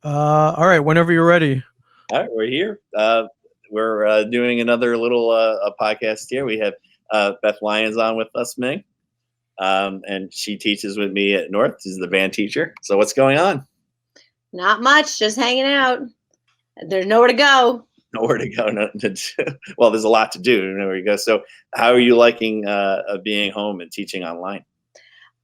All right, whenever you're ready. All right, we're here. We're doing another little a podcast here. We have Beth Lyons on with us, Ming, and she teaches with me at North. She's the band teacher. So what's going on? Not much, just hanging out. There's nowhere to go. Nowhere to go. Well, there's a lot to do. Nowhere to go. So how are you liking being home and teaching online?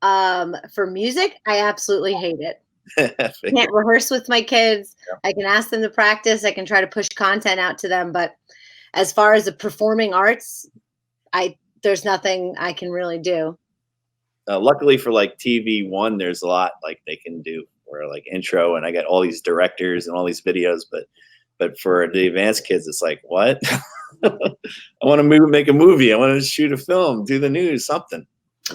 For music, I absolutely hate it. Can't rehearse with my kids. Yeah. I can ask them to practice. I can try to push content out to them. But as far as the performing arts, there's nothing I can really do. Luckily for like TV One, there's a lot like they can do for like intro, and I got all these directors and all these videos. But for the advanced kids, it's like, what? I want to make a movie. I want to shoot a film, do the news, something.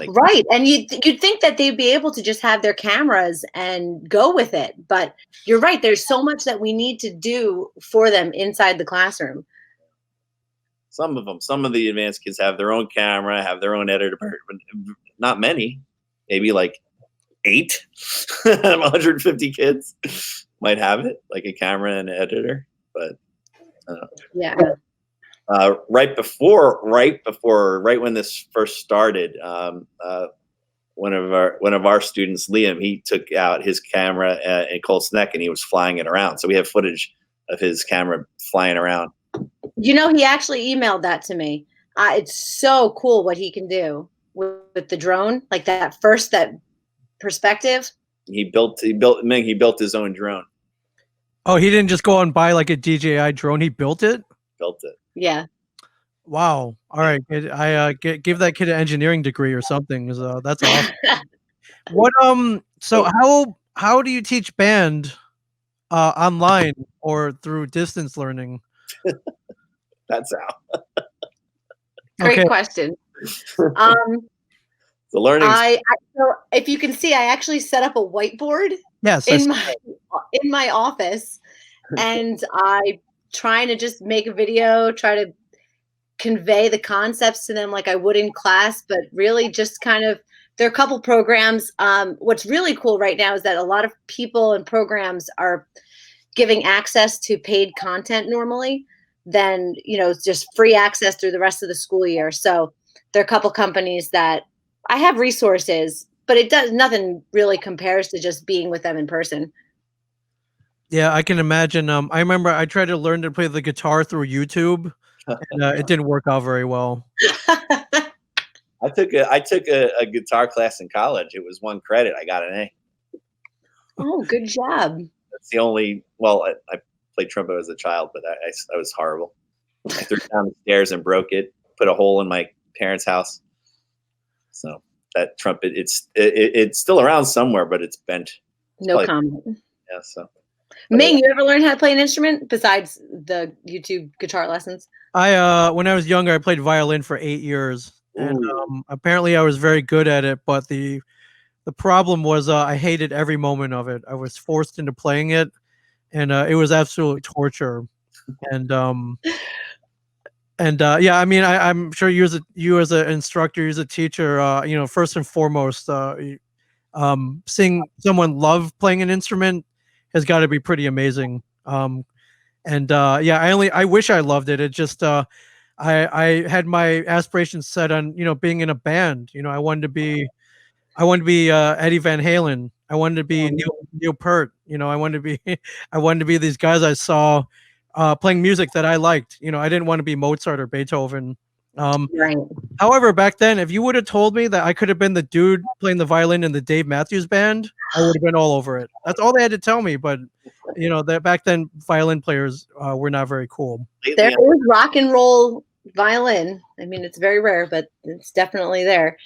Right. And you'd think that they'd be able to just have their cameras and go with it. But you're right. There's so much that we need to do for them inside the classroom. Some of the advanced kids have their own camera, have their own editor, but not many, maybe like 8, 150 kids might have it, like a camera and an editor. But yeah. Right when this first started, one of our students, Liam, he took out his camera in Colt's neck and he was flying it around. So we have footage of his camera flying around. You know, he actually emailed that to me. It's so cool what he can do with the drone, like that perspective. He built his own drone. Oh, he didn't just go and buy like a DJI drone. He built it. Yeah. Wow. All right. I give that kid an engineering degree or something. So that's awesome. What So how do you teach band online or through distance learning? That's how. Great question. The learning. So if you can see, I actually set up a whiteboard. Yes. In my office, and I trying to just make a video, try to convey the concepts to them like I would in class, but really just kind of, there are a couple programs. What's really cool right now is that a lot of people and programs are giving access to paid content normally than, just free access through the rest of the school year. So there are a couple companies that I have resources, but nothing really compares to just being with them in person. Yeah, I can imagine. I remember I tried to learn to play the guitar through YouTube, and it didn't work out very well. I took a guitar class in college. It was 1 credit. I got an A. Oh, good job. That's the only. Well, I played trumpet as a child, but I was horrible. I threw it down the stairs and broke it. Put a hole in my parents' house. So that trumpet, it's still around somewhere, but it's bent. No comment. Yeah. So. Ming, you ever learn how to play an instrument besides the YouTube guitar lessons? When I was younger, I played violin for 8 years, and apparently I was very good at it. But the problem was I hated every moment of it. I was forced into playing it, and it was absolute torture. And yeah, I mean, I'm sure you as an instructor, you as a teacher, first and foremost, seeing someone love playing an instrument has got to be pretty amazing. Yeah, I wish I loved it. It just I had my aspirations set on being in a band. I wanted to be Eddie Van Halen. I wanted to be Neil Peart. I wanted to be these guys I saw playing music that I liked. I didn't want to be Mozart or Beethoven. Right. However, back then, if you would have told me that I could have been the dude playing the violin in the Dave Matthews Band, I would have been all over it. That's all they had to tell me. But that back then, violin players were not very cool. There is rock and roll violin. I mean, it's very rare, but it's definitely there.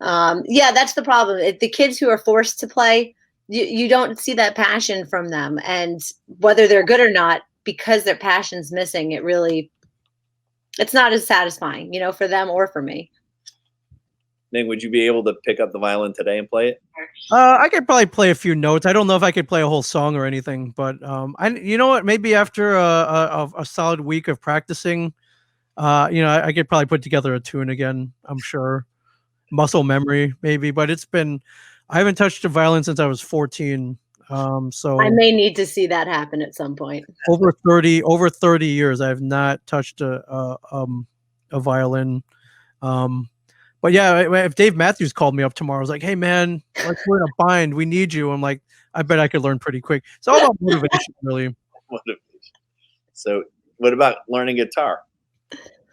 Yeah, that's the problem. The kids who are forced to play, you don't see that passion from them, and whether they're good or not, because their passion's missing, it's not as satisfying, for them or for me. Ming, would you be able to pick up the violin today and play it? I could probably play a few notes. I don't know if I could play a whole song or anything, but you know what? Maybe after a solid week of practicing, I could probably put together a tune again. I'm sure, muscle memory maybe, but I haven't touched a violin since I was 14. So I may need to see that happen at some point. over 30 years, I have not touched a violin. But yeah, if Dave Matthews called me up tomorrow, I was like, "Hey man, like we're in a bind, we need you." I'm like, I bet I could learn pretty quick. It's all about motivation, really. So, what about learning guitar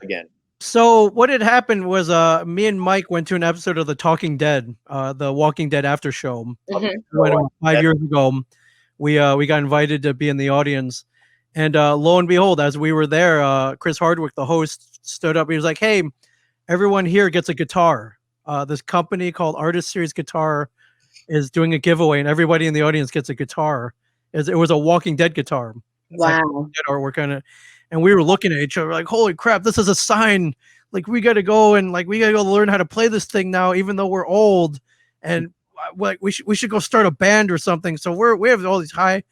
again? So what had happened was me and Mike went to an episode of The Talking Dead, the Walking Dead after show. Went about 5 years ago. We got invited to be in the audience, and lo and behold, as we were there, Chris Hardwick, the host, stood up. He was like, "Hey, everyone here gets a guitar. This company called Artist Series Guitar is doing a giveaway, and everybody in the audience gets a guitar. It was a Walking Dead guitar. It's like Dead artwork on it." And we were looking at each other like, "Holy crap, this is a sign. Like we got to go and like we got to go learn how to play this thing now, even though we're old, and like we should go start a band or something." So we have all these high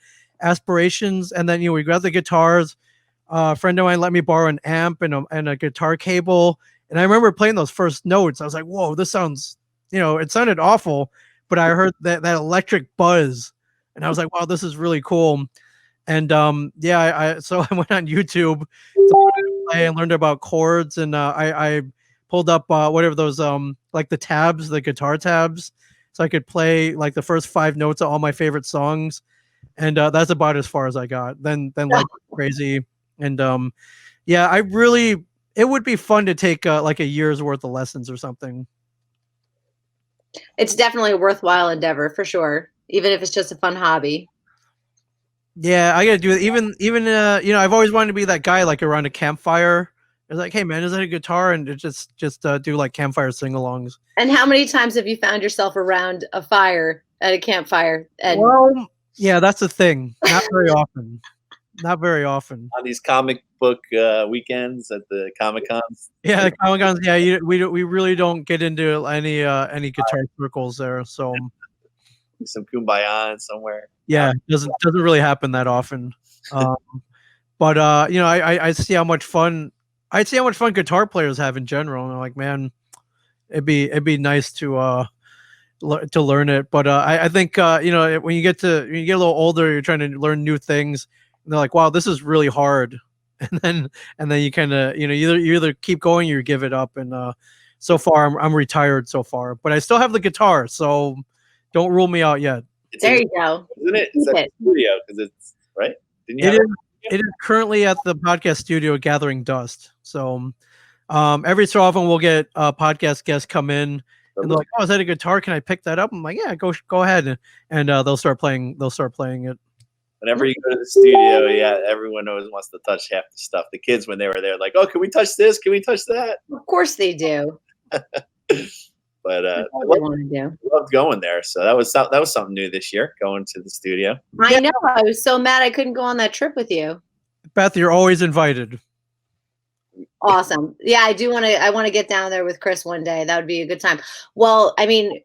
aspirations, and then we got the guitars. A friend of mine let me borrow an amp and a guitar cable, and I remember playing those first notes. I was like, "Whoa, this sounds," it sounded awful, but I heard that electric buzz, and I was like, "Wow, this is really cool." And so I went on YouTube to play and learned about chords, and I pulled up whatever those like the tabs, the guitar tabs, so I could play like the first 5 notes of all my favorite songs, and that's about as far as I got. Then like crazy, and it would be fun to take like a year's worth of lessons or something. It's definitely a worthwhile endeavor for sure, even if it's just a fun hobby. Yeah, I gotta do it. Even I've always wanted to be that guy like around a campfire. It's like, "Hey man, is that a guitar?" And it just do like campfire sing-alongs. And how many times have you found yourself around a fire at a campfire? And well, yeah, that's the thing. Not very often. Not very often. On these comic book weekends at the Comic Cons. Yeah, Comic Cons. Yeah, we really don't get into any guitar circles there. So some kumbaya somewhere. Yeah, doesn't really happen that often. But I see how much fun guitar players have in general. And I'm like, man, it'd be nice to learn it. But I think when you get a little older, you're trying to learn new things, and they're like, wow, this is really hard. And then you kind of you either keep going or you give it up. And so far I'm retired so far, but I still have the guitar, so don't rule me out yet. There you go. Isn't it? It's at the studio because it's right. It is currently at the podcast studio gathering dust. So every so often we'll get podcast guests come in and they're like, "Oh, is that a guitar? Can I pick that up?" I'm like, "Yeah, go ahead." And they'll start playing it. Whenever you go to the studio, yeah, everyone always wants to touch half the stuff. The kids, when they were there, like, "Oh, can we touch this? Can we touch that?" Of course they do. But I loved going there. So that was something new this year, going to the studio. I know. I was so mad I couldn't go on that trip with you. Beth, you're always invited. Awesome. Yeah, I want to get down there with Chris one day. That would be a good time. Well, I mean,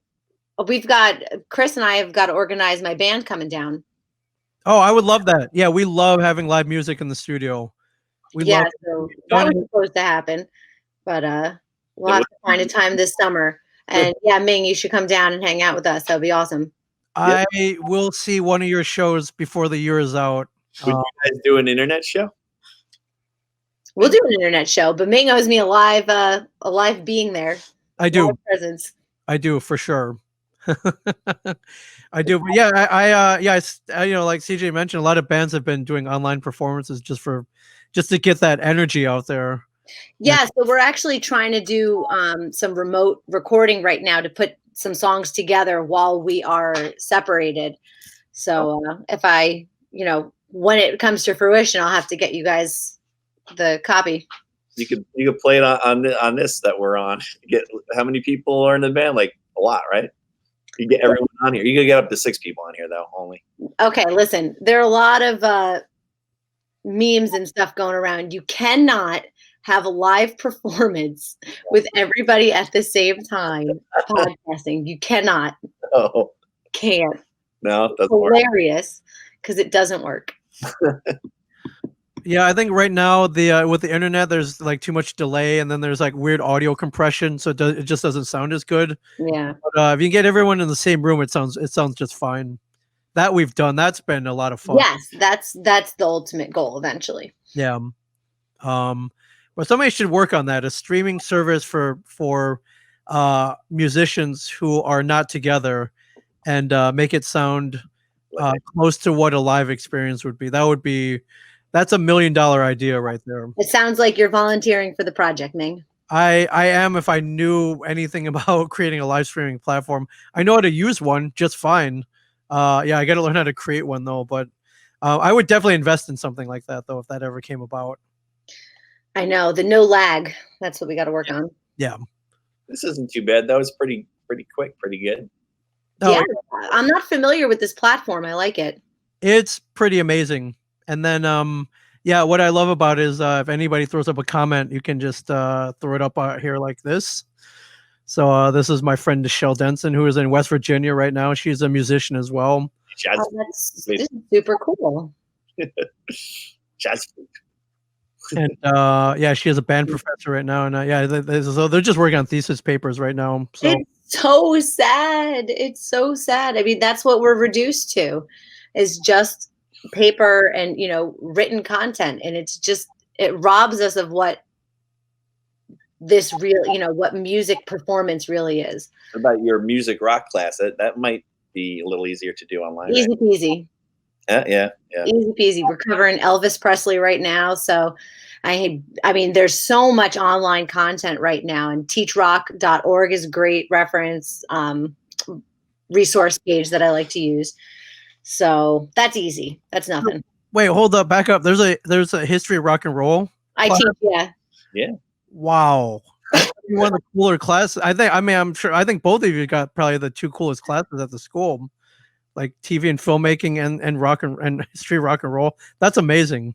Chris and I have got to organize my band coming down. Oh, I would love that. Yeah, we love having live music in the studio. So that was supposed to happen, but we'll have to find a time this summer. And yeah, Ming, you should come down and hang out with us. That'll be awesome. I will see one of your shows before the year is out. Would you guys do an internet show? We'll do an internet show, but Ming owes me a live being there. I do. Presence. I do for sure. I do. But yeah, I like CJ mentioned, a lot of bands have been doing online performances just to get that energy out there. Yeah, so we're actually trying to do some remote recording right now to put some songs together while we are separated. So if when it comes to fruition, I'll have to get you guys the copy. You could play it on this that we're on. Get how many people are in the band? Like a lot, right? You get everyone on here. You could get up to 6 people on here though, only. Okay, listen, there are a lot of memes and stuff going around. You cannot have a live performance with everybody at the same time podcasting. You cannot. Oh. Can't. No, it doesn't hilarious because it doesn't work. Yeah, I think right now with the internet, there's like too much delay, and then there's like weird audio compression, so it just doesn't sound as good. Yeah. But if you can get everyone in the same room, it sounds just fine. that we've done. That's been a lot of fun. Yes, that's the ultimate goal eventually. Yeah. But somebody should work on that, a streaming service for musicians who are not together, and make it sound close to what a live experience would be. That's $1 million idea right there. It sounds like you're volunteering for the project, Ming. I am, if I knew anything about creating a live streaming platform. I know how to use one just fine. Yeah, I got to learn how to create one though. But I would definitely invest in something like that though, if that ever came about. I know, the no lag. That's what we got to work on. Yeah. This isn't too bad though. It's pretty quick, pretty good. No, Yeah, I'm not familiar with this platform. I like it. it's pretty amazing. And then yeah, what I love about it is if anybody throws up a comment, you can just throw it up out here like this. So this is my friend Michelle Denson, who is in West Virginia right now. She's a musician as well. Jazz, This is super cool. jazz. And yeah, she is a band professor right now. And yeah, so they're just working on thesis papers right now. So It's so sad. It's so sad. I mean, that's what we're reduced to, is just paper and, you know, written content. And it's just, it robs us of what this real, you know, what music performance really is. What about your music rock class? That might be a little easier to do online. Easy Right? peasy. Yeah. Easy peasy. We're covering Elvis Presley right now. So I mean, there's so much online content right now, and teachrock.org is a great reference resource page that I like to use. So that's easy. That's nothing. wait, hold up, back up. There's a history of rock and roll. I teach, yeah. Wow. One of the cooler classes. I think both of you got probably the two coolest classes at the school, like TV and filmmaking and rock and history of rock and roll. That's amazing.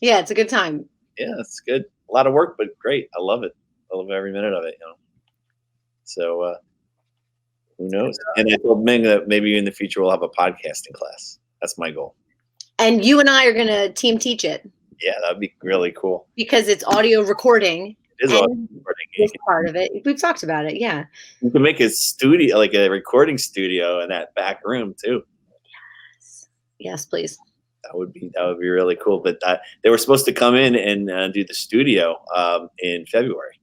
Yeah, it's a good time. Yeah, it's good. A lot of work, but great. I love it. I love every minute of it. You know. So who knows? And I told Ming that maybe in the future we'll have a podcasting class. That's my goal. And you and I are going to team teach it. Yeah, that'd be really cool. Because it's audio recording. It is audio recording. This part of it. We've talked about it. Yeah. You can make a studio, like a recording studio in that back room too. Yes, please. That would be really cool. But they were supposed to come in and do the studio in February.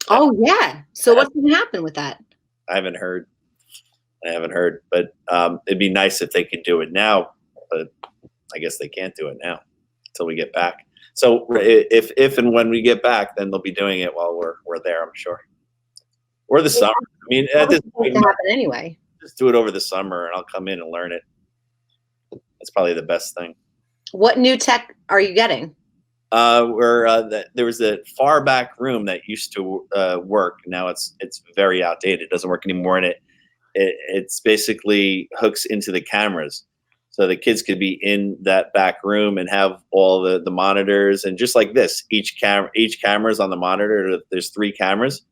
Oh yeah. So what's going to happen with that? I haven't heard, but it'd be nice if they could do it now. But I guess they can't do it now until we get back. So if and when we get back, then they'll be doing it while we're there, I'm sure. Or the summer. I mean, at this point, happen anyway. Just do it over the summer, and I'll come in and learn it. That's probably the best thing. What new tech are you getting? There was a far back room that used to work. Now it's very outdated. It doesn't work anymore, and it's basically hooks into the cameras. So the kids could be in that back room and have all the monitors, and just like this, each camera is on the monitor. There's 3 cameras,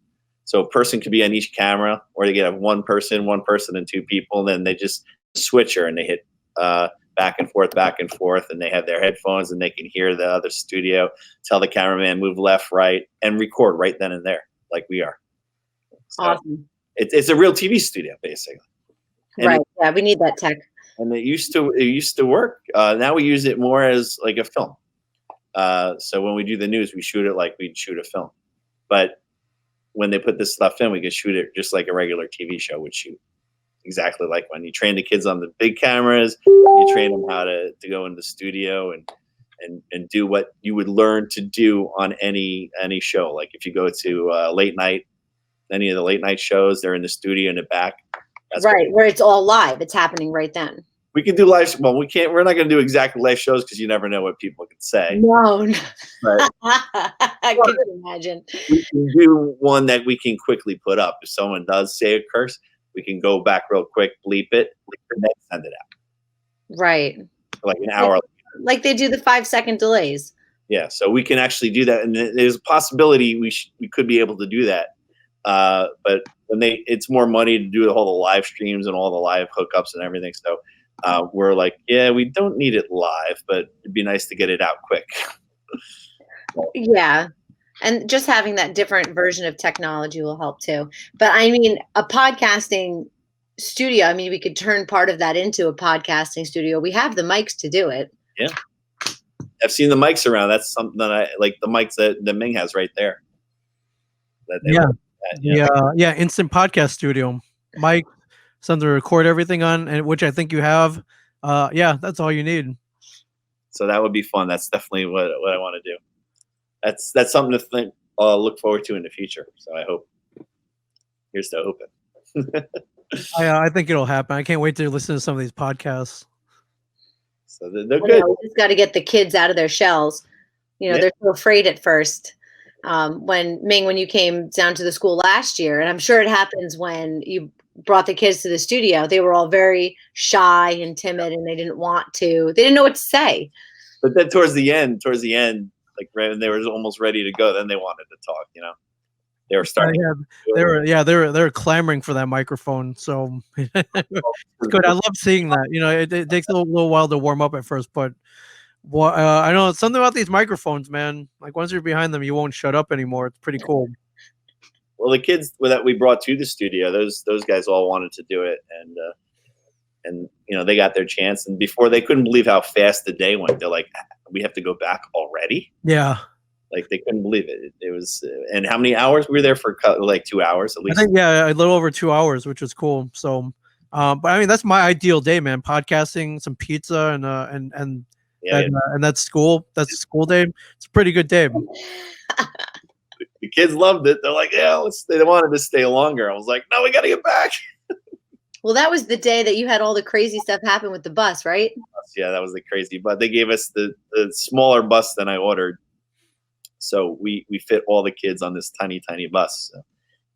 so a person could be on each camera, or they could have one person, and 2 people. And then they just switch her and they hit back and forth, and they have their headphones and they can hear the other studio, tell the cameraman move left, right, and record right then and there, like we are. So awesome. It's a real TV studio, basically. And right. Yeah, we need that tech. And it used to work. Now we use it more as like a film. So when we do the news, we shoot it like we'd shoot a film. But when they put this stuff in, we could shoot it just like a regular TV show would shoot. Exactly like when you train the kids on the big cameras, you train them how to go in the studio and do what you would learn to do on any show. Like if you go to late night, any of the late night shows, they're in the studio in the back. That's right, where it's all live. It's happening right then. We can do live. Well, we can't. We're not going to do exactly live shows because you never know what people can say. No. But I can imagine. We can do one that we can quickly put up. If someone does say a curse, we can go back real quick, bleep it, and then send it out. Right. Like an hour. Like they do the 5-second delays. Yeah, so we can actually do that, and there's a possibility we could be able to do that. But when it's more money to do all the live streams and all the live hookups and everything. So we're like, yeah, we don't need it live, but it'd be nice to get it out quick. Yeah. And just having that different version of technology will help too. But I mean, a podcasting studio. I mean, we could turn part of that into a podcasting studio. We have the mics to do it. Yeah. I've seen the mics around. That's something that I like, the mics that Ming has right there. Yeah, instant podcast studio. Mic, something to record everything on, and which I think you have. Yeah, that's all you need. So that would be fun. That's definitely what I want to do. That's something to look forward to in the future. So I hope. Here's to hoping. I think it'll happen. I can't wait to listen to some of these podcasts. So they're good. We just got to get the kids out of their shells. They're so afraid at first. When you came down to the school last year, and I'm sure it happens when you brought the kids to the studio, they were all very shy and timid, and they didn't know what to say. But then towards the end, like when they were almost ready to go, then they wanted to talk. They were starting. They were clamoring for that microphone. So it's good. I love seeing that. It takes a little while to warm up at first, but I know something about these microphones, man. Like once you're behind them, you won't shut up anymore. It's pretty cool. Well, the kids that we brought to the studio, those guys all wanted to do it, and they got their chance. And before, they couldn't believe how fast the day went. They're like, "We have to go back already." Yeah. Like they couldn't believe it. It was, and how many hours we were there for? Like 2 hours at least. I think a little over 2 hours, which was cool. So, but I mean, that's my ideal day, man. Podcasting, some pizza, and that's school. That's school day. It's a pretty good day. The kids loved it. They're like, yeah, they wanted to stay longer. I was like, no, we got to get back. Well, that was the day that you had all the crazy stuff happen with the bus, right? Yeah, that was the crazy. But they gave us the smaller bus than I ordered. So we fit all the kids on this tiny bus. So,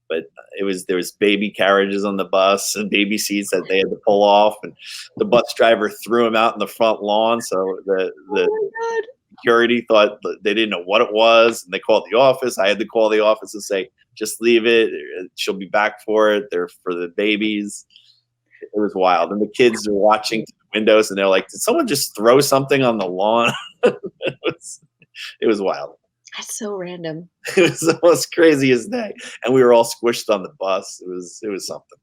but there was baby carriages on the bus and baby seats that they had to pull off, and the bus driver threw them out in the front lawn. So the security thought they didn't know what it was, and they called the office. I had to call the office and say, just leave it. She'll be back for it. They're for the babies. It was wild. And the kids are watching through the windows, and they're like, did someone just throw something on the lawn? It was wild. That's so random. It was the most craziest day, and we were all squished on the bus. It was something,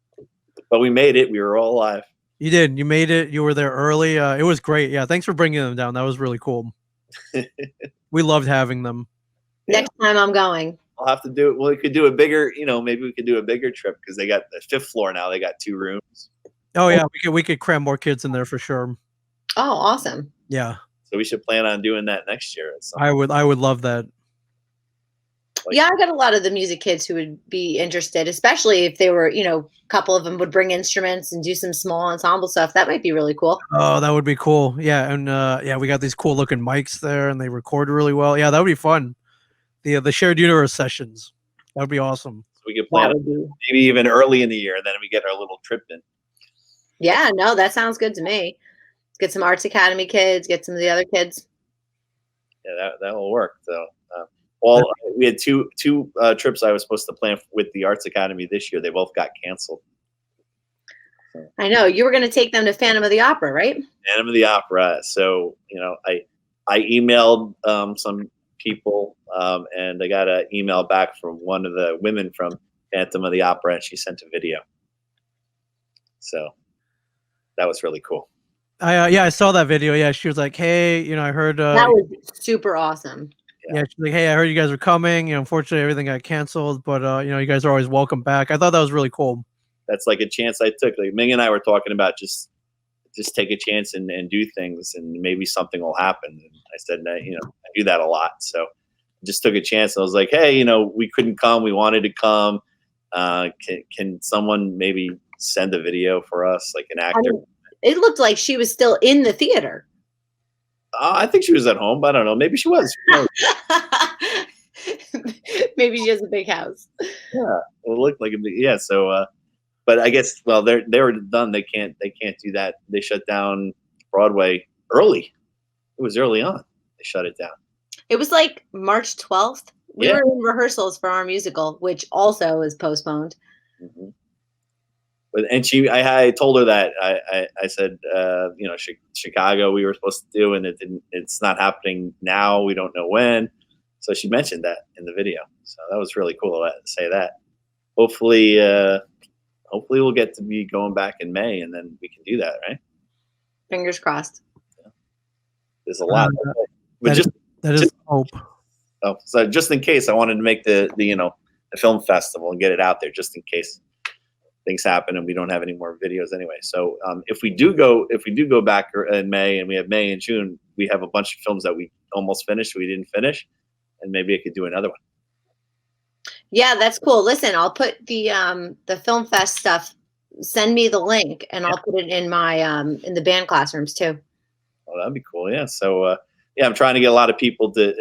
but we made it. We were all alive. You did. You made it. You were there early. It was great. Yeah, thanks for bringing them down. That was really cool. We loved having them. Next time I'm going. I'll have to do it. Well, we could do a bigger. Maybe we could do a bigger trip because they got the 5th floor now. They got 2 rooms. Oh yeah, we could cram more kids in there for sure. Oh, awesome. Yeah. So we should plan on doing that next year. I would love that. Yeah, I got a lot of the music kids who would be interested, especially if they were, a couple of them would bring instruments and do some small ensemble stuff. That might be really cool. Oh, that would be cool. Yeah, and we got these cool looking mics there, and they record really well. Yeah, that would be fun. The shared universe sessions. That would be awesome. So we could plan maybe even early in the year, and then we get our little trip in. Yeah, no, that sounds good to me. Get some Arts Academy kids, get some of the other kids. Yeah, that will work. So. We had two trips I was supposed to plan with the Arts Academy this year. They both got canceled. So. I know you were going to take them to Phantom of the Opera, right? Phantom of the Opera. So I emailed some people, and I got an email back from one of the women from Phantom of the Opera, and she sent a video. So that was really cool. I saw that video. Yeah, she was like, "Hey, I heard." That was super awesome. Yeah, she's like, "Hey, I heard you guys were coming. Unfortunately, everything got canceled, but you guys are always welcome back." I thought that was really cool. That's like a chance I took. Like Ming and I were talking about just take a chance and do things, and maybe something will happen. And I said, I do that a lot, so I just took a chance. I was like, "Hey, we couldn't come. We wanted to come. Can someone maybe send a video for us, like an actor?" It looked like she was still in the theater. I think she was at home. I don't know. Maybe she was. Maybe she has a big house. Yeah, it looked like a big. Yeah. So, but I guess they were done. They can't do that. They shut down Broadway early. It was early on. They shut it down. It was like March 12th. We were in rehearsals for our musical, which also is postponed. Mm-hmm. And I told her that I said, Chicago we were supposed to do, and it's not happening now. We don't know when. So she mentioned that in the video. So that was really cool to say that. Hopefully hopefully we'll get to be going back in May, and then we can do that, right? Fingers crossed. There's a lot. But that is hope. Oh, so just in case, I wanted to make the film festival and get it out there, just in case things happen and we don't have any more videos anyway. So if we do go back in May, and we have May and June, we have a bunch of films that we almost finished, we didn't finish, and maybe I could do another one. Yeah, that's cool. Listen, I'll put the Film Fest stuff. Send me the link, and I'll put it in my in the band classrooms too. Oh, that'd be cool. Yeah. So I'm trying to get a lot of people to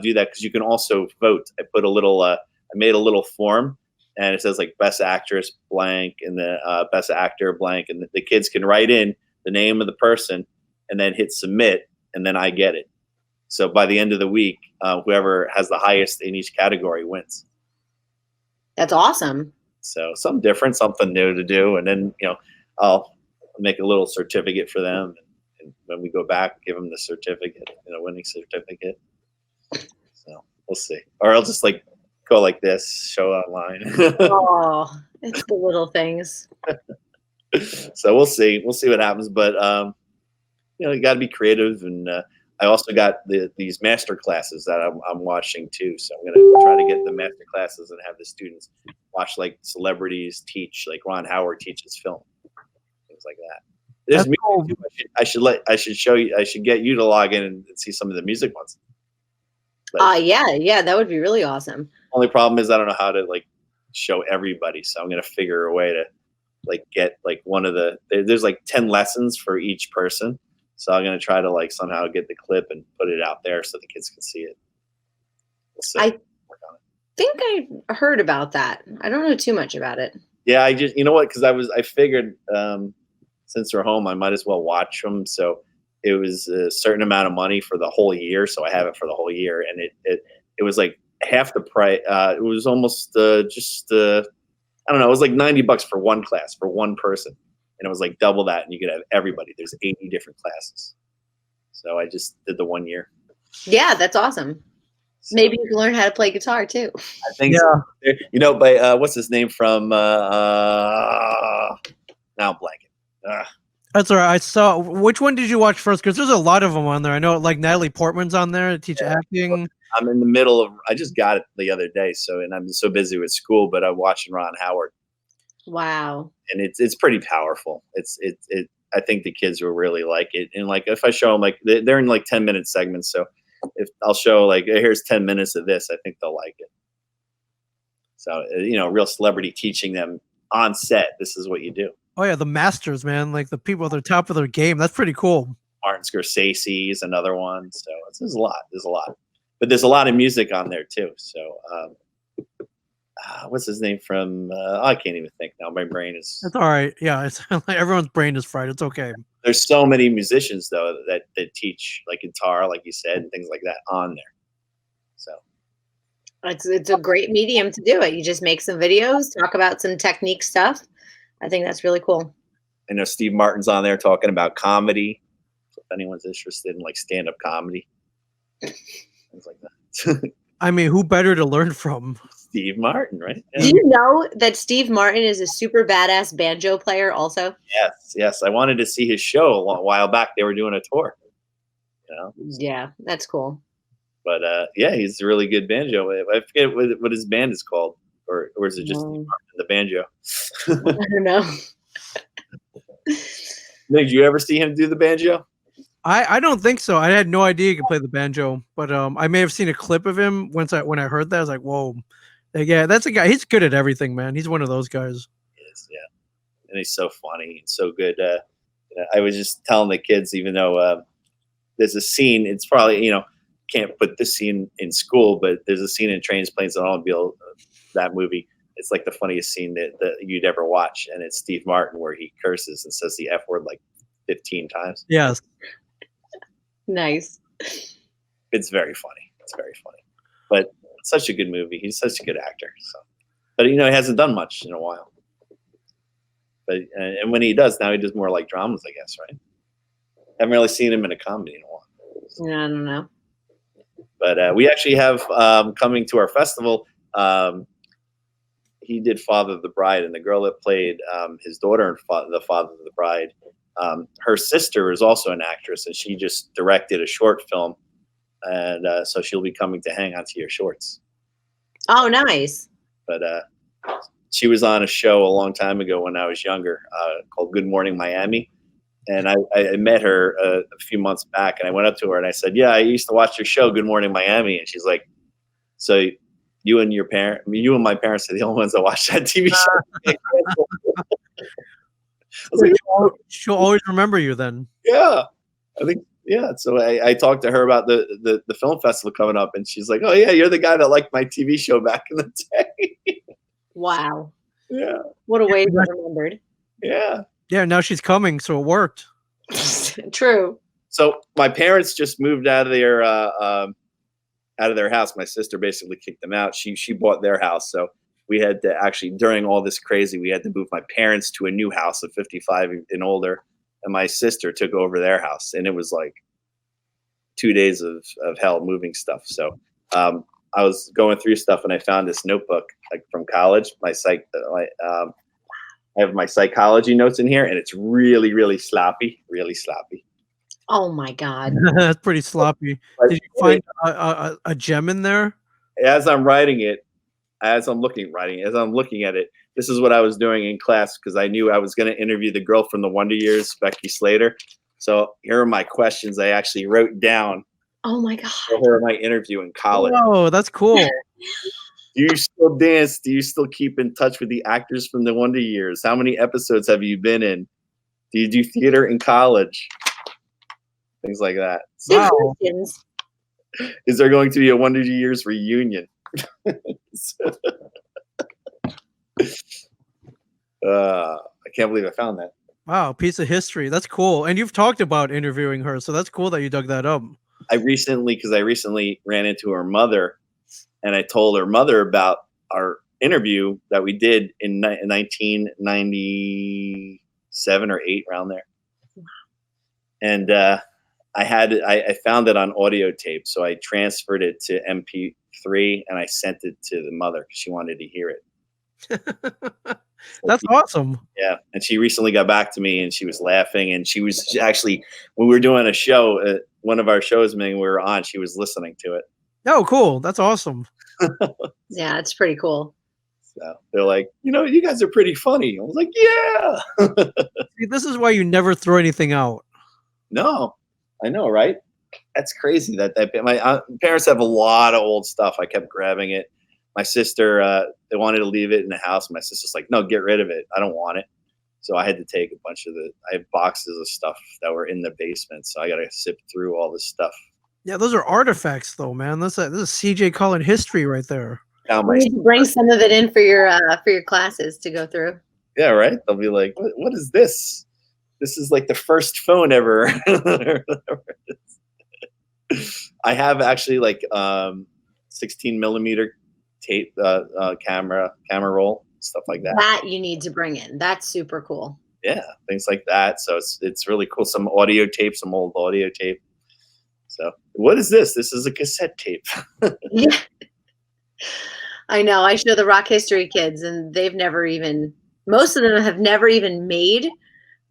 do that, because you can also vote. I put a little. I made a little form, and it says like best actress blank, and the best actor blank, and the kids can write in the name of the person, and then hit submit, and then I get it. So by the end of the week, whoever has the highest in each category wins. That's awesome. So something different, something new to do, and then I'll make a little certificate for them, and when we go back, give them the certificate, winning certificate. So we'll see, or I'll just like go like this, show online. Oh, it's the little things. So we'll see what happens, but you got to be creative, and I also got these master classes that I'm watching too. So I'm gonna try to get the master classes and have the students watch like celebrities teach, like Ron Howard teaches film, things like that. There's music too. I should show you. I should get you to log in and see some of the music ones. Yeah, that would be really awesome. Only problem is I don't know how to like show everybody, so I'm gonna figure a way to like get like one of there's like 10 lessons for each person. So I'm going to try to like somehow get the clip and put it out there so the kids can see it. We'll see. I think I heard about that. I don't know too much about it. Yeah, I just, because I figured since we're home, I might as well watch them. So it was a certain amount of money for the whole year. So I have it for the whole year. And it was like half the price. It was almost I don't know, it was like $90 for one class, for one person. And it was like double that, and you could have everybody. There's 80 different classes. So I just did the 1 year. Yeah, that's awesome. So, maybe you can learn how to play guitar too. I think so. By what's his name from now I'm blanking. That's all right. I saw, which one did you watch first? Because there's a lot of them on there. I know like Natalie Portman's on there to teach acting. I'm in the middle of, I just got it the other day. And I'm so busy with school, but I'm watching Ron Howard. Wow. And it's pretty powerful. I think the kids will really like it. And like, if I show them, like they're in like 10-minute segments. So if I'll show like, here's 10 minutes of this, I think they'll like it. So, real celebrity teaching them on set. This is what you do. Oh yeah. The masters, man. Like the people at the top of their game. That's pretty cool. Martin Scorsese is another one. So there's a lot, but there's a lot of music on there too. So, what's his name from? I can't even think now. My brain is. That's all right. Yeah, it's like everyone's brain is fried. It's okay. There's so many musicians though that teach like guitar, like you said, and things like that on there. So it's a great medium to do it. You just make some videos, talk about some technique stuff. I think that's really cool. I know Steve Martin's on there talking about comedy. So if anyone's interested in like stand-up comedy, things like that. I mean, who better to learn from? Steve Martin, right? Yeah. Do you know that Steve Martin is a super badass banjo player also? Yes. I wanted to see his show a while back. They were doing a tour. Yeah, that's cool. But he's a really good banjo. I forget what his band is called, or is it just Steve Martin and the banjo? I don't know. Did you ever see him do the banjo? I don't think so. I had no idea he could play the banjo, but I may have seen a clip of him when I heard that. I was like, whoa. Yeah, that's a guy. He's good at everything, man. He's one of those guys. He is, yeah. And he's so funny and so good. I was just telling the kids, even though there's a scene, it's probably, can't put this scene in school, but there's a scene in Trains, Planes, and Automobiles, that movie. It's like the funniest scene that you'd ever watch. And it's Steve Martin where he curses and says the F word like 15 times. Yes. Nice. It's very funny. But it's such a good movie. He's such a good actor. So, but he hasn't done much in a while. But and when he does now, he does more like dramas, I guess, right? Haven't really seen him in a comedy in a while. So. Yeah, I don't know. But we actually have coming to our festival. he did Father of the Bride, and the girl that played his daughter in the Father of the Bride, her sister is also an actress, and she just directed a short film, and so she'll be coming to hang on to your shorts. Oh, nice. But she was on a show a long time ago when I was younger called Good Morning Miami. And I met her a few months back, and I went up to her and I said, "Yeah, I used to watch your show, Good Morning Miami." And she's like, "So you and my parents are the only ones that watch that TV show." I was like, She'll always remember you then. "Yeah, I think yeah." So I talked to her about the film festival coming up, and she's like, "Oh yeah, you're the guy that liked my TV show back in the day." Wow. Yeah. What a way to be remembered. Yeah. Yeah, now she's coming, so it worked. True. So my parents just moved out of their house. My sister basically kicked them out. She bought their house, so we had to actually, during all this crazy, we had to move my parents to a new house of 55 and older, and my sister took over their house, and it was like 2 days of hell moving stuff. So I was going through stuff, and I found this notebook like from college. I have my psychology notes in here, and it's really, really sloppy, really sloppy. Oh my God. That's pretty sloppy. Did you find a gem in there? As I'm writing it, as I'm looking at it, this is what I was doing in class because I knew I was going to interview the girl from the Wonder Years, Becky Slater. So here are my questions I actually wrote down. Oh my God. For her in my interview in college. Oh, that's cool. Do you still dance? Do you still keep in touch with the actors from the Wonder Years? How many episodes have you been in? Do you do theater in college? Things like that. Wow. Is there going to be a Wonder Years reunion? I can't believe I found that. Wow, piece of history. That's cool. And you've talked about interviewing her, so that's cool that you dug that up. I recently ran into her mother, and I told her mother about our interview that we did in 1997 or 8, around there. And I found it on audio tape, so I transferred it to MP3 and I sent it to the mother because she wanted to hear it. That's awesome. Yeah, and she recently got back to me, and she was laughing, and she was actually, when we were doing a show, one of our shows, Ming, we were on, she was listening to it. Oh, cool. That's awesome. Yeah, it's pretty cool. So they're like, you guys are pretty funny. I was like, yeah. See, this is why you never throw anything out. No, I know, right? That's crazy. That my parents have a lot of old stuff. I kept grabbing it. My sister, they wanted to leave it in the house. My sister's like, no, get rid of it. I don't want it. So I had to take a bunch of I have boxes of stuff that were in the basement. So I got to sift through all this stuff. Yeah, those are artifacts, though, man. This is CJ Cullen history right there. You need to bring some of it in for your classes to go through. Yeah, right. They'll be like, "What is this? This is like the first phone ever." I have actually like 16 millimeter tape camera roll, stuff like that. That you need to bring in. That's super cool. Yeah, things like that. So it's really cool. Some audio tape, some old audio tape. So what is this? This is a cassette tape. Yeah. I know. I show the rock history kids, and most of them have never even made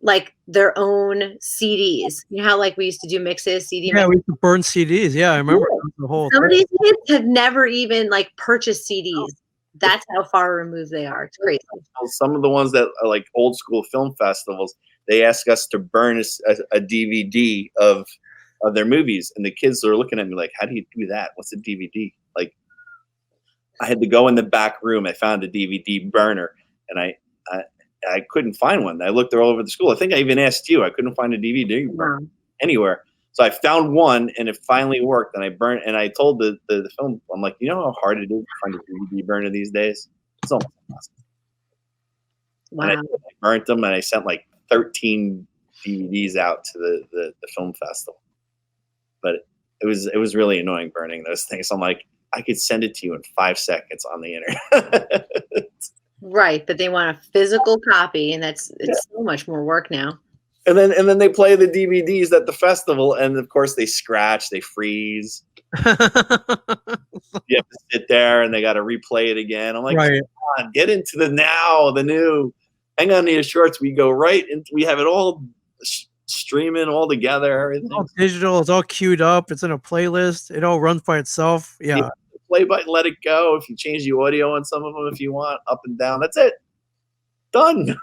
like their own CDs. You know how like we used to do mixes, CD mixes? We used to burn CDs. Yeah, I remember the whole Some of these kids have never even like purchased CDs. That's how far removed they are. It's crazy. Some of the ones that are like old school film festivals, they ask us to burn a DVD of their movies, and the kids are looking at me like, how do you do that? What's a DVD? Like, I had to go in the back room. I found a DVD burner, and I couldn't find one. I looked all over the school. I think I even asked you. I couldn't find a DVD burner anywhere. So I found one, and it finally worked. And I burned. And I told the film, I'm like, you know how hard it is to find a DVD burner these days? It's almost impossible. Wow. And I burnt them, and I sent like 13 DVDs out to the film festival. But it was really annoying burning those things. I'm like, I could send it to you in 5 seconds on the internet. Right, but they want a physical copy, and it's so much more work now. And then they play the DVDs at the festival, and of course they scratch, they freeze. You have to sit there and they got to replay it again. I'm like, Right. come on, get into the now, the new. Hang on to your shorts. We go right and we have it all streaming all together. Everything. It's all digital. It's all queued up. It's in a playlist. It all runs by itself. Yeah. Play button, let it go. If you change the audio on some of them, if you want, up and down, that's it. Done.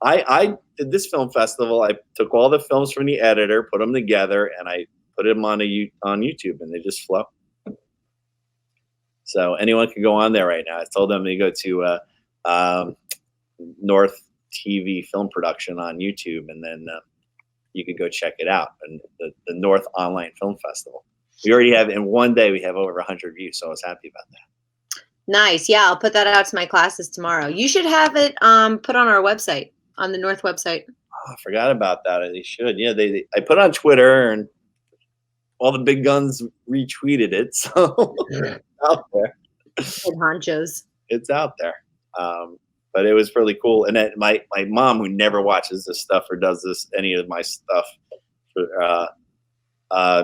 I did this film festival. I took all the films from the editor, put them together, and I put them on YouTube, and they just flow. So anyone can go on there right now. I told them to go to North TV Film Production on YouTube, and then you could go check it out. And the North Online Film Festival. We already have, in one day, we have over 100 views, so I was happy about that. Nice. Yeah, I'll put that out to my classes tomorrow. You should have it put on our website, on the North website. Oh, I forgot about that. They should. Yeah, I put it on Twitter, and all the big guns retweeted it, so it's out there. Good honchos. It's out there. But it was really cool. And then my mom, who never watches this stuff or does any of my stuff,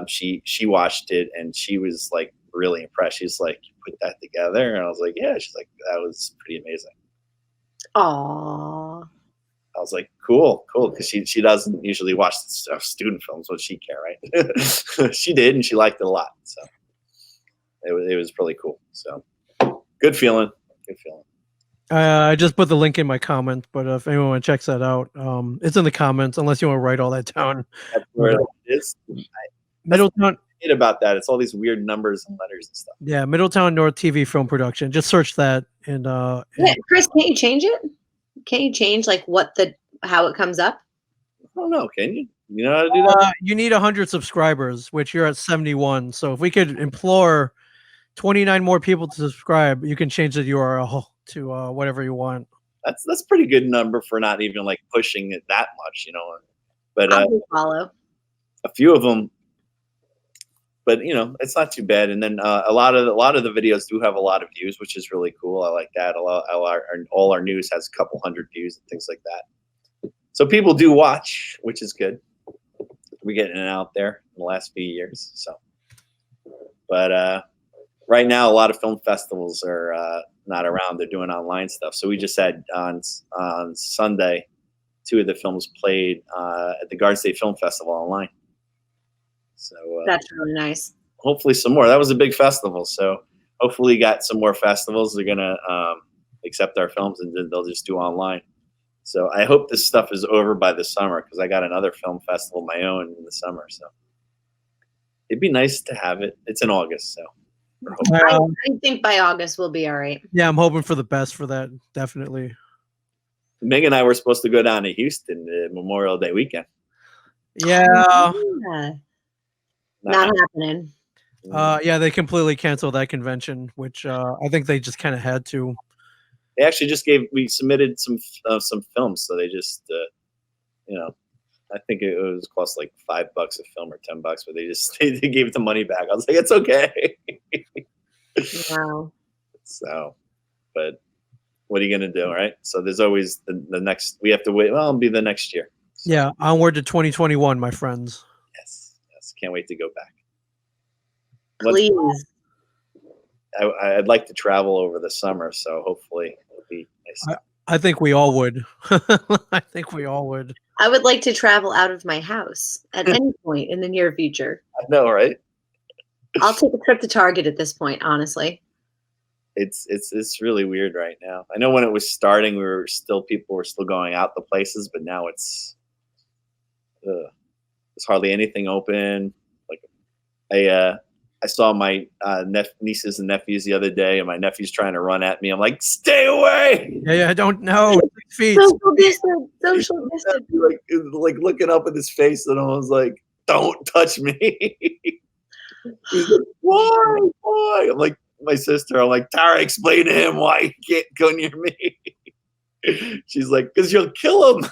she watched it and she was like really impressed. She's like, "You put that together?" And I was like, "Yeah." She's like, "That was pretty amazing." Aww. I was like, cool, because she doesn't usually watch student films. What she care, right? She did, and she liked it a lot. So it was really cool. So good feeling. I just put the link in my comment, but if anyone checks that out, it's in the comments. Unless you want to write all that down. That's where it is. Middletown. About that, it's all these weird numbers and letters and stuff. Yeah, Middletown North TV Film Production. Just search that, and yeah, Chris, can't you change it? Can't you change like how it comes up? I don't know. Can you? You know how to do that? You need 100 subscribers, which you're at 71. So if we could implore 29 more people to subscribe, you can change the URL to whatever you want. That's pretty good number for not even like pushing it that much, you know. But I'll follow a few of them. But you know, it's not too bad. And then a lot of the videos do have a lot of views, which is really cool. I like that. All our news has a couple hundred views and things like that. So people do watch, which is good. We're getting it out there in the last few years. So, but right now, a lot of film festivals are not around. They're doing online stuff. So we just had on Sunday, 2 of the films played at the Garden State Film Festival online. So that's really nice. Hopefully some more. That was a big festival. So hopefully you got some more festivals. They're going to accept our films and then they'll just do online. So I hope this stuff is over by the summer because I got another film festival of my own in the summer. So it'd be nice to have it. It's in August. So I think by August we'll be all right. Yeah, I'm hoping for the best for that. Definitely. Meg and I were supposed to go down to Houston Memorial Day weekend. Yeah. Not happening. Yeah, they completely canceled that convention, which I think they just kind of had to. They actually just we submitted some films, so they just, you know, I think it was cost like $5 a film or $10, but they gave the money back. I was like, it's okay. Wow. So, but what are you gonna do, right? So there's always the next. We have to wait. Well, it'll be the next year. So. Yeah, onward to 2021, my friends. Yes. Can't wait to go back. Please. I'd like to travel over the summer, so hopefully it'll be nice. I think we all would. I think we all would. I would like to travel out of my house at any point in the near future. I know, right? I'll take a trip to Target at this point, honestly. It's really weird right now. I know when it was starting, people were still going out the places, but now it's there's hardly anything open. Like I saw my nieces and nephews the other day, and my nephew's trying to run at me. I'm like, stay away! Yeah, I don't know. 6 feet. Social distance. Like looking up at his face, and I was like, don't touch me. He's like, why? I'm like, my sister. I'm like, Tara, explain to him why he can't go near me. She's like, because you'll kill him.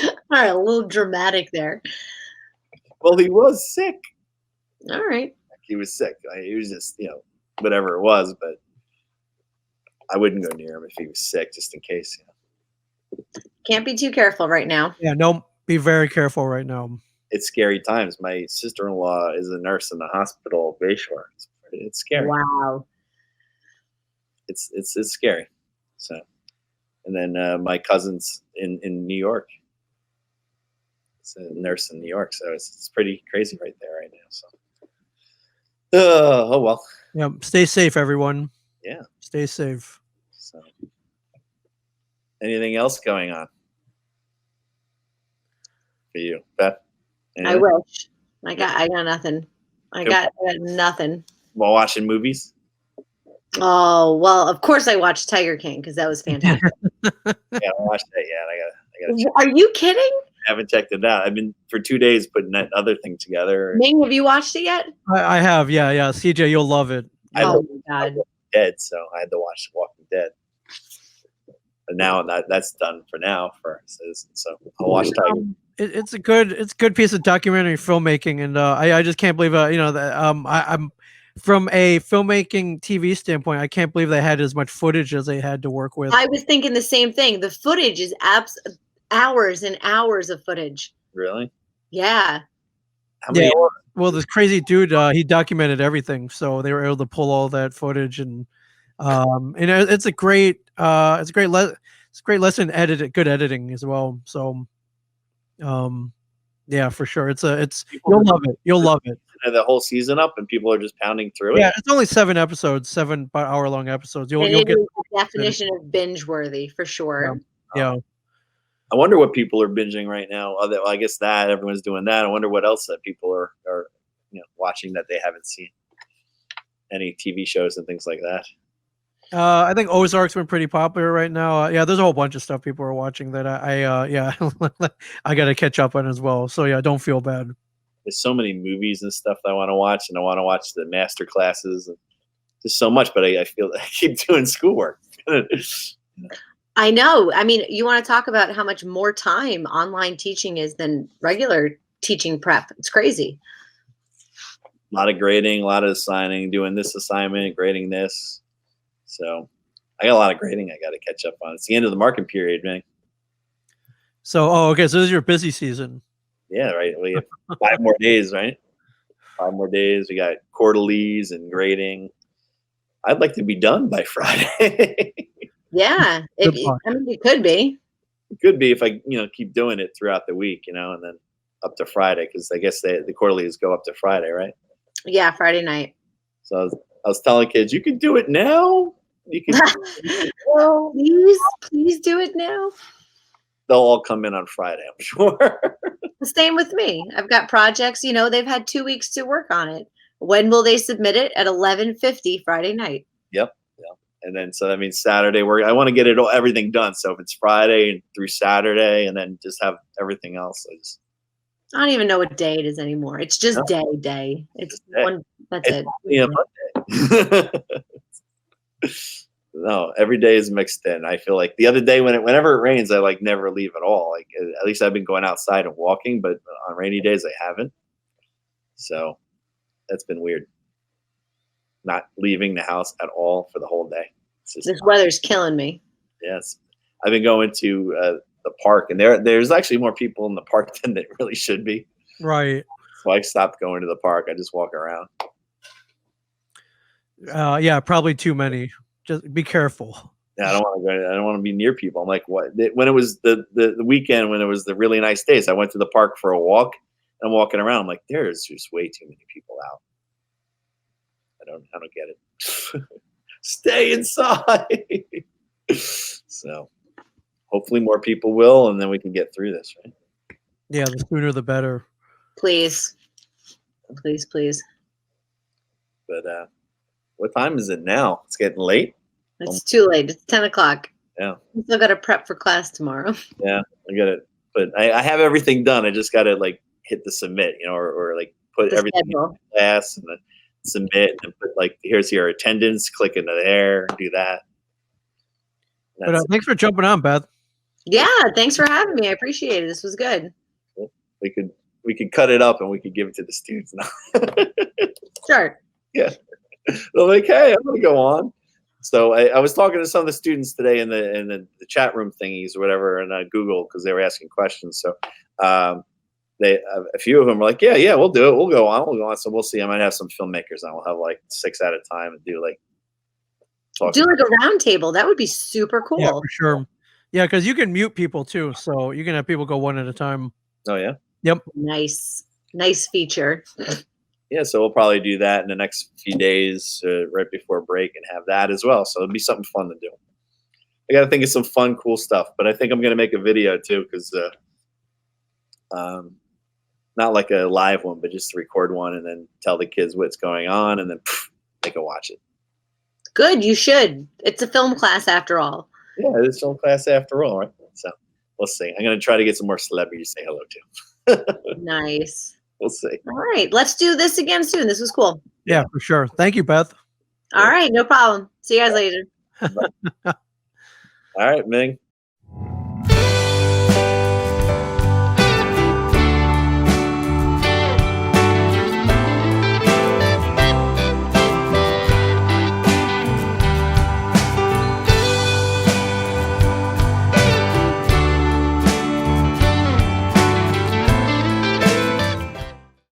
All right, a little dramatic there. Well, he was sick. All right. He was sick. He was just, whatever it was, but I wouldn't go near him if he was sick, just in case. Can't be too careful right now. Yeah, no, be very careful right now. it's scary times. My sister-in-law is a nurse in the hospital at Bayshore. It's scary. Wow. It's scary. So, and then my cousin's in New York. It's a nurse in New York, so it's pretty crazy right there right now. So, oh well. Yeah, stay safe, everyone. Yeah, stay safe. So, anything else going on for you, Beth? I wish. I got nothing. I got nothing. While watching movies? Oh, well, of course I watched Tiger King because that was fantastic. Yeah, I watched that. Yeah, I gotta. Are you kidding? I haven't checked it out. I've been for 2 days putting that other thing together. Ming, have you watched it yet? I have. Yeah. CJ, you'll love it. Oh my God. Dead, so I had to watch Walking Dead. But now that's done for now for Citizen. So I'll watch Tiger. It's a good piece of documentary filmmaking, and I just can't believe I'm from a filmmaking TV standpoint, I can't believe they had as much footage as they had to work with. I was thinking the same thing. The footage is hours and hours of footage. Really? Yeah. How many? Yeah. Well, this crazy dude, he documented everything, so they were able to pull all that footage, and it's a great lesson in good editing as well. So, yeah, for sure, you'll love it. You'll love it. The whole season up, and people are just pounding through it. Yeah, it's only 7 episodes, 7 hour-long episodes. You'll get the definition of binge worthy for sure. Yeah. I wonder what people are binging right now. I guess that everyone's doing that. I wonder what else that people are watching that they haven't seen. Any TV shows and things like that. I think Ozark's been pretty popular right now. Yeah, there's a whole bunch of stuff people are watching that I got to catch up on as well. So yeah, don't feel bad. There's so many movies and stuff that I want to watch, and I want to watch the master classes, and just so much. But I feel I keep doing schoolwork. I know. I mean, you want to talk about how much more time online teaching is than regular teaching prep. It's crazy. A lot of grading, a lot of assigning, doing this assignment, grading this. So I got a lot of grading I got to catch up on. It's the end of the marking period, man. So, okay. So this is your busy season. Yeah, right. We have 5 more days, right? 5 more days. We got quarterlies and grading. I'd like to be done by Friday. Yeah, it could be. It could be if I, keep doing it throughout the week, and then up to Friday, because I guess the quarterlies go up to Friday, right? Yeah, Friday night. So I was telling kids, you can do it now. You can. Well, please do it now. They'll all come in on Friday, I'm sure. Same with me. I've got projects. They've had 2 weeks to work on it. When will they submit it? At 11:50 Friday night. Yep. And then so that means Saturday. I want to get everything done. So if it's Friday through Saturday, and then just have everything else. I don't even know what day it is anymore. It's just day. It's one. That's it. Yeah, Monday. No, every day is mixed in. I feel like the other day whenever it rains, I never leave at all. At least I've been going outside and walking, but on rainy days I haven't. So that's been weird. Not leaving the house at all for the whole day. This weather's killing me. Yes, I've been going to the park, and there's actually more people in the park than there really should be. Right. So I stopped going to the park. I just walk around. Yeah, probably too many. Just be careful. Yeah, I don't want to go. I don't want to be near people. I'm like, what? When it was the weekend, when it was the really nice days, I went to the park for a walk. And I'm walking around. I'm like, there's just way too many people out. I don't get it. Stay inside. So hopefully more people will, and then we can get through this, right? Yeah, the sooner the better. Please. But what time is it now? It's getting late. It's too late. It's 10 o'clock. Yeah. I still got to prep for class tomorrow. Yeah, I got it. But I have everything done. I just got to hit the submit, or put everything in class and then submit, and put here's your attendance, click into there, do that. But thanks for jumping on, Beth. Yeah, thanks for having me. I appreciate it. This was good. We could cut it up and we could give it to the students now. Sure. Yeah. They're like, hey, I'm gonna go on. So I was talking to some of the students today in the chat room thingies or whatever, and Google, because they were asking questions. So a few of them were like, yeah, we'll do it. We'll go on. So we'll see. I might have some filmmakers on. We'll have like 6 at a time and do like do like a round table. That would be super cool. Yeah, for sure. Yeah, because you can mute people too, so you can have people go one at a time. Oh yeah. Yep. Nice feature. Yeah, so we'll probably do that in the next few days, right before break, and have that as well. So it'll be something fun to do. I got to think of some fun, cool stuff, but I think I'm going to make a video too, because not like a live one, but just to record one and then tell the kids what's going on, and then they can watch it. Good, you should. It's a film class after all. Yeah, it's film class after all, right? So we'll see. I'm going to try to get some more celebrities to say hello to. Nice. We'll see. All right, let's do this again soon. This was cool. Yeah, for sure. Thank you, Beth. All right, no problem. See you guys later. All right, Ming.